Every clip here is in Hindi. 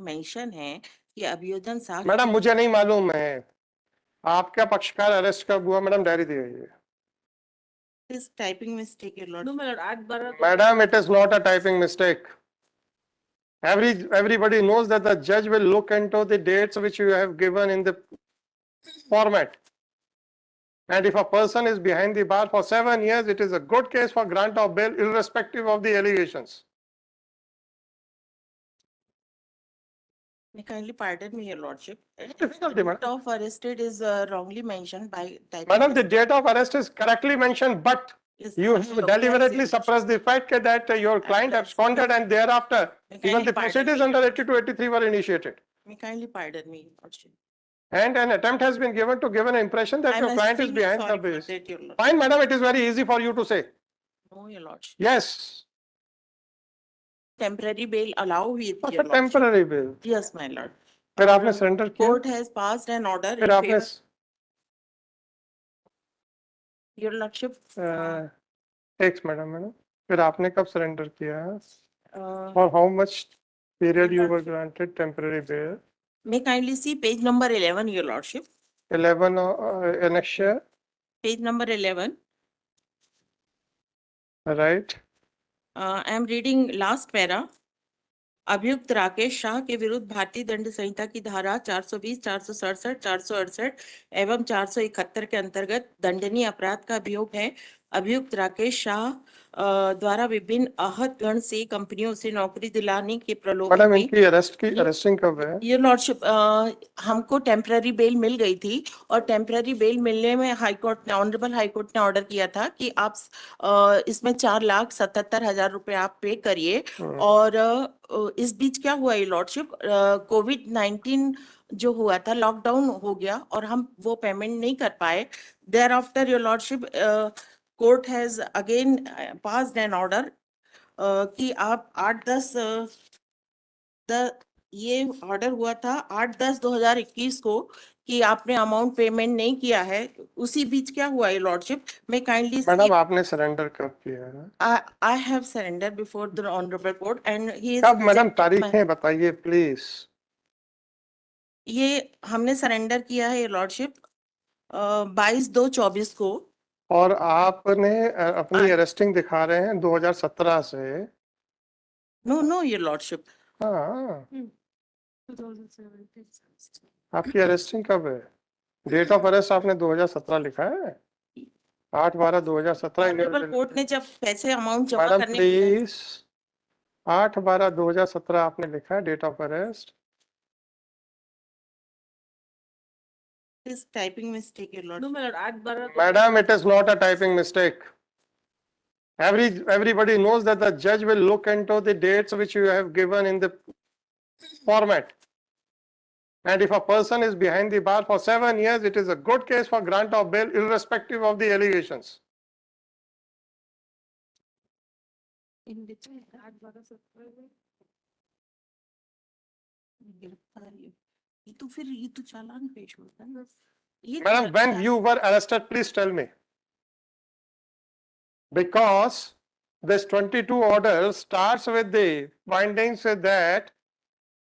मेंशन है कि अभियोजन साक्ष्य मैडम मुझे नहीं मालूम है, आपका पक्षकार अरेस्ट कब हुआ? मैडम डायरी दिए। इस typing mistake your Lord. No, my lord, at Bharat. Madam, it is not a typing mistake. Everybody knows that the judge will look into the dates which you have given in the format. And if a person is behind the bar for 7 years, it is a good case for grant of bail, irrespective of the allegations. May kindly pardon me, your lordship. Difficulty, madam. Date of arrested is wrongly mentioned by typing. Madam, the date of arrest is correctly mentioned, but Yes, you but have deliberately suppressed the fact that your client that's- absconded, and thereafter May even kindly the pardon proceedings me. under 82, 83 were initiated. May kindly pardon me, your lordship. And an attempt has been given to give an impression that I'm your client is extremely behind the sorry for base. that, your lordship. Fine, madam, it is very easy for you to say. No, your lordship. Yes, Temporary bail allow with for your a lordship. temporary bail. Yes, my lord. फिर आपने और, surrender किया? Court has passed an order फिर in आपने favor. Your lordship. एक मैडम फिर आपने कब सरेंडर किया? Uh, For how much period you were granted temporary bail? May kindly see page number 11, your lordship. 11 annexure, Page number 11. right? I am reading last para. अभियुक्त राकेश शाह के विरुद्ध भारतीय दंड संहिता की धारा 420, 467, 468 एवं 471 के अंतर्गत दंडनीय अपराध का अभियोग है। अभियुक्त राकेश शाह द्वारा विभिन्न आहत गण से कंपनियों से नौकरी दिलाने के प्रलोभन मैडम में इनकी अरेस्टिंग कब है? ये लॉर्डशिप हमको टेम्पररी बेल मिल गई थी और टेम्पररी बेल मिलने में हाईकोर्ट ने ऑनरेबल हाईकोर्ट ने ऑर्डर किया था कि आप इसमें 4,77,000 रुपए आप पे करिए। और इस बीच क्या हुआ ये लॉर्डशिप, कोविड-19 जो हुआ था, लॉकडाउन हो गया और हम वो पेमेंट नहीं कर पाए। There after your lordship court has again passed an order कि आप 8-10 ये ऑर्डर हुआ था 8-10-2021 को कि आपने अमाउंट पेमेंट नहीं किया है। उसी बीच क्या हुआ ये लॉर्डशिप, मैं काइंडली मैडम आपने सरेंडर कब किया? I have surrender before the honourable court and he कब मैडम? तारीखें बताइए प्लीज। ये हमने सरेंडर किया है ये लॉर्डशिप 22/2/24 को। और आपने अपनी अरेस्टिंग दिखा रहे हैं 2017 से। नो नो ये लॉर्डशिप। हाँ 2017. आपकी अरेस्टिंग कब है? डेट ऑफ अरेस्ट आपने 2017 लिखा है, 8/12/2017। ऑनरेबल कोर्ट ने जब पैसे अमाउंट जमा मैडम करने प्लीज, 8/12/2017 आपने लिखा है डेट ऑफ अरेस्ट। इस typing mistake your No, lordship. my lord, at Bharat. Madam, it is not a typing mistake. Everybody knows that the judge will look into the dates which you have given in the format. And if a person is behind the bar for 7 years, it is a good case for grant of bail, irrespective of the allegations. In between, at Bharat. गिरफ्तारी ये तो फिर ये तो चालान पेश होता है ना। ये Madam, when you were arrested, please tell me. Because this 22 order starts with the findings that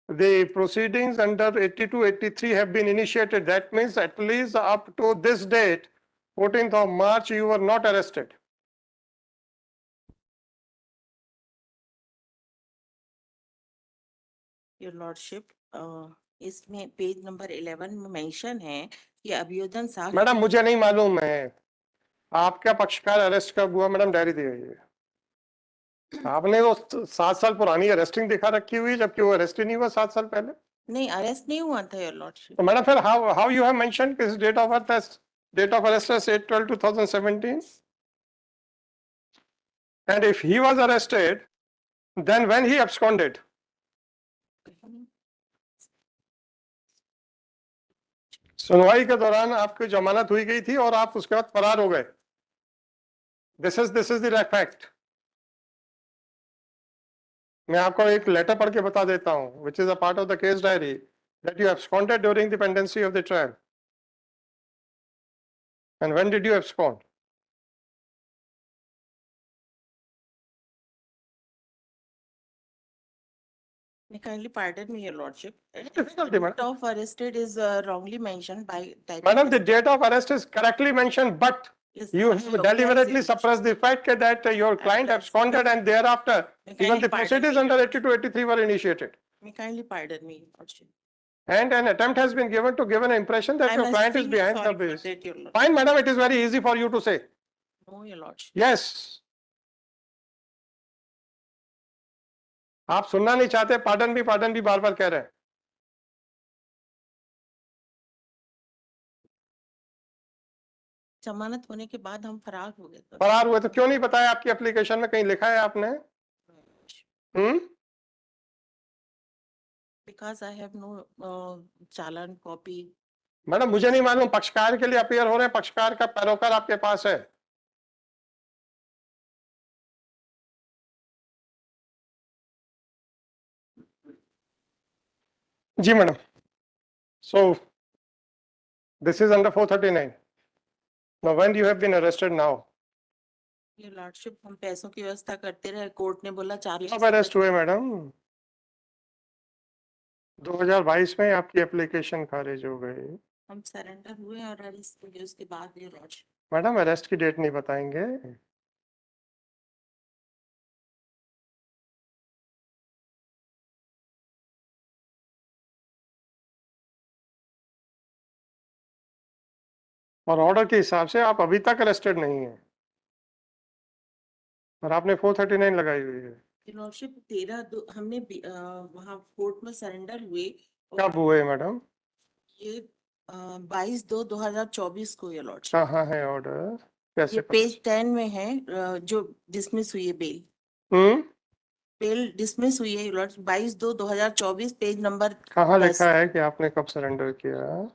the proceedings under 82, 83 have been initiated. That means at least up to this date, 14th of March, you were not arrested. Your lordship इसमें पेज नंबर 11 में मेंशन है कि अभियोजन साक्ष्य। मैडम मुझे नहीं मालूम है, आपका पक्षकार अरेस्ट कब हुआ? मैडम डायरी दी। आपने वो 7 साल पुरानी अरेस्टिंग दिखा रखी हुई, जबकि वो अरेस्ट ही नहीं हुआ 7 साल पहले। नहीं अरेस्ट नहीं हुआ था योर लॉर्डशिप। तो मैडम फिर how you have mentioned his date of birth as date of arrest as 8/12/2017, and if he was arrested, then when he absconded? सुनवाई के दौरान आपकी जमानत हुई गई थी और आप उसके बाद फरार हो गए। This is the fact. मैं आपको एक लेटर पढ़ के बता देता हूं, which is a part of the case diary, that you absconded during the pendency of the trial. And when did you abscond? मैं kindly pardon me, your lordship. Difficulty, Date madam. of arrested is wrongly mentioned by typing. Madam, the mistake. date of arrest is correctly mentioned, but Yes, you I have recognize deliberately it. suppressed the fact that your client Applies. absconded and thereafter May even the kindly pardon proceedings me. under 8283 were initiated. May kindly pardon me, your lordship. And an attempt has been given to give an impression that I'm your client is extremely behind the sorry for base. that, your lordship. Fine, madam, it is very easy for you to say. No, your lordship. Yes. आप सुनना नहीं चाहते, पार्डन भी बार बार कह रहे हैं. जमानत होने के बाद हम फरार हो गए थे। फरार हुए तो क्यों नहीं बताया? आपकी एप्लीकेशन में कहीं लिखा है आपने? Because I have no challan copy. Madam, मुझे नहीं मालूम, पक्षकार के लिए अपीयर हो रहे हैं, पक्षकार का पैरोकार आपके पास है. जी madam. So this is under 439. Now when you have been arrested now? ये लॉर्डशिप हम पैसों की व्यवस्था करते रहे, कोर्ट ने बोला 4 कब अरेस्ट हुए मैडम? 2022 में आपकी एप्लीकेशन खारिज हो गई. हम सरेंडर हुए और अरेस्ट हुए उसके बाद ये लॉर्डशिप। मैडम, अरेस्ट की डेट नहीं बताएंगे? और ऑर्डर के हिसाब से आप अभी तक अरेस्टेड नहीं है और आपने 439 लगाई हुई है. लॉर्डशिप 13 हमने वहाँ कोर्ट में सरेंडर हुए। कब हुए मैडम? ये 22/2/2024 को ये लॉर्डशिप। कहाँ है ऑर्डर? कैसे ये पेज 10 में है, जो डिसमिस हुई है बेल। बेल डिसमिस हुई है लॉर्डशिप 22/2/2024 पेज नंबर। कहाँ लिखा है कि आपने कब सरेंडर किया?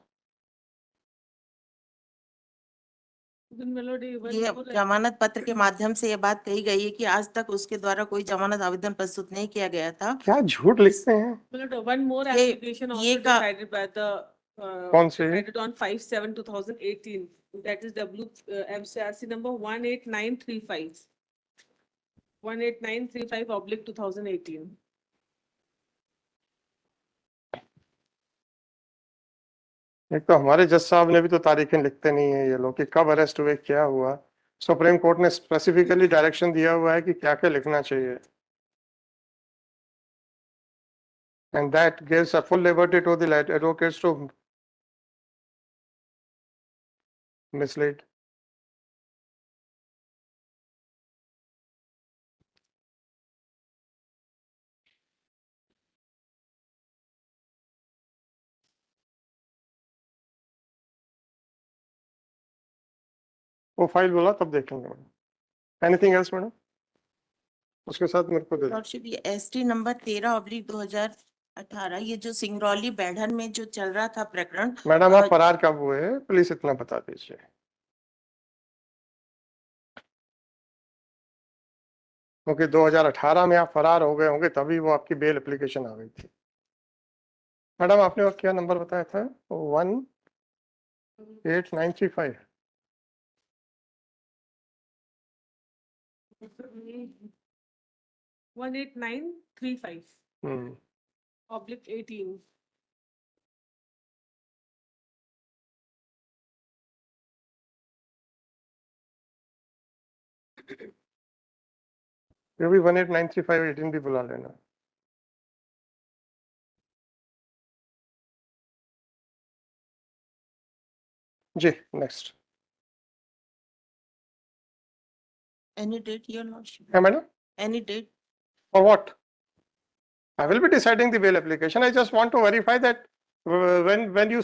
ये जमानत पत्र के माध्यम से ये बात कही गई है कि आज तक उसके द्वारा कोई जमानत आवेदन प्रस्तुत नहीं किया गया था। क्या झूठ लिखते हैं? One more ये- application ये also का- decided by the कौन सी? decided on 5/7/2018. That is MCRC number 18935. 18935/2018. एक तो हमारे जज साहब ने भी तो तारीखें लिखते नहीं है ये लोग कि कब अरेस्ट हुए, क्या हुआ. सुप्रीम कोर्ट ने स्पेसिफिकली डायरेक्शन दिया हुआ है कि क्या क्या लिखना चाहिए. And that gives a full liberty to the advocates to mislead. वो फाइल बोला तब देखेंगे मैडम. Anything else madam? उसके साथ मेरे को दे दो. लॉर्डशिप ये ST नंबर 13/2018 ये जो सिंगरौली बैठन में जो चल रहा था प्रकरण। मैडम, आप फरार कब हुए? प्लीज इतना बता दीजिए. क्योंकि 2018 में आप फरार हो गए होंगे, तभी वो आपकी बेल एप्लीकेशन आ गई थी. मैडम, आपने वो क्या नंबर बताया था? 18935. 18935/18. ये भी 18935/18 भी बुला लेना. जी, next. Any date, your lordship? है madam? Any date? For what? I will be deciding the bail application. I just want to verify that when you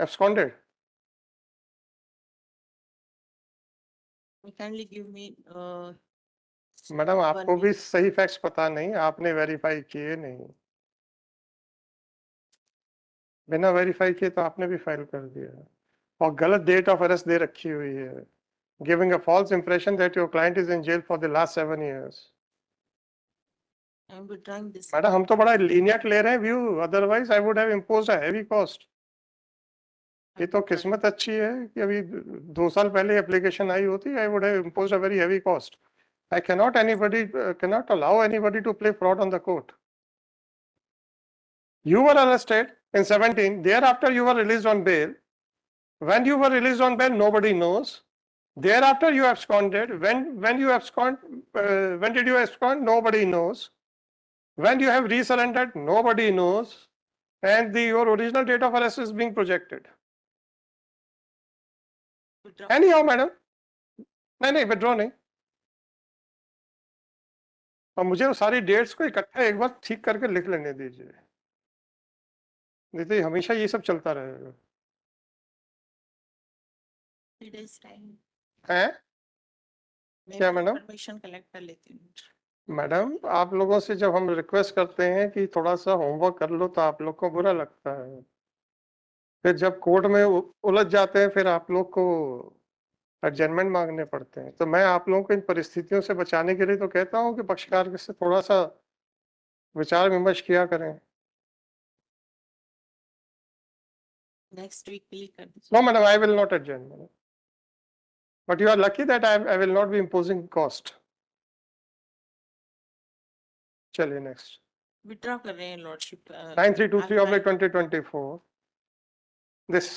absconded. Kindly give me madam, आपको One भी सही फैक्ट्स पता नहीं, आपने वेरीफाई किए नहीं. बिना वेरीफाई किए तो आपने भी फाइल कर दिया और गलत डेट ऑफ अरेस्ट दे रखी हुई है, giving a false impression that your client is in jail for the last 7 years. I'm withdrawing this। मैडम, हम तो बड़ा लीनियंट ले रहे हैं view, otherwise I would have imposed a heavy cost. ये तो किस्मत अच्छी है कि अभी 2 साल पहले एप्लीकेशन आई होती, आई would have imposed a very heavy cost. I cannot allow anybody to play fraud on the court. You were arrested in 17. Thereafter, you were released on bail. When you were released on bail, nobody knows. Thereafter, you absconded. When you abscond, when did you abscond? Nobody knows. When you have resurrendered, nobody knows. And your original date of arrest is being projected. Withdraw. Anyhow, madam. नहीं, withdraw नहीं. और मुझे वो सारी डेट्स को इकट्ठा एक बार ठीक करके लिख लेने दीजिए. नहीं तो हमेशा ये सब चलता रहेगा. 3 days time. हैं? क्या मैडम? परमिशन कलेक्ट कर लेती हूँ. मैडम, आप लोगों से जब हम रिक्वेस्ट करते हैं कि थोड़ा सा होमवर्क कर लो तो आप लोग को बुरा लगता है. फिर जब कोर्ट में उलझ जाते हैं फिर आप लोग को एडजमेंट मांगने पड़ते हैं. तो मैं आप लोगों को इन परिस्थितियों से बचाने के लिए तो कहता हूं कि पक्षकार से थोड़ा सा विचार विमर्श किया करें. नेक्स्ट वीक के लिए कर दीजिए. No madam, I will not adjourn. But you are lucky that I will not be imposing cost. चलिए नेक्स्ट. विड्रॉ कर रहे हैं लॉर्डशिप. 9323/2024. This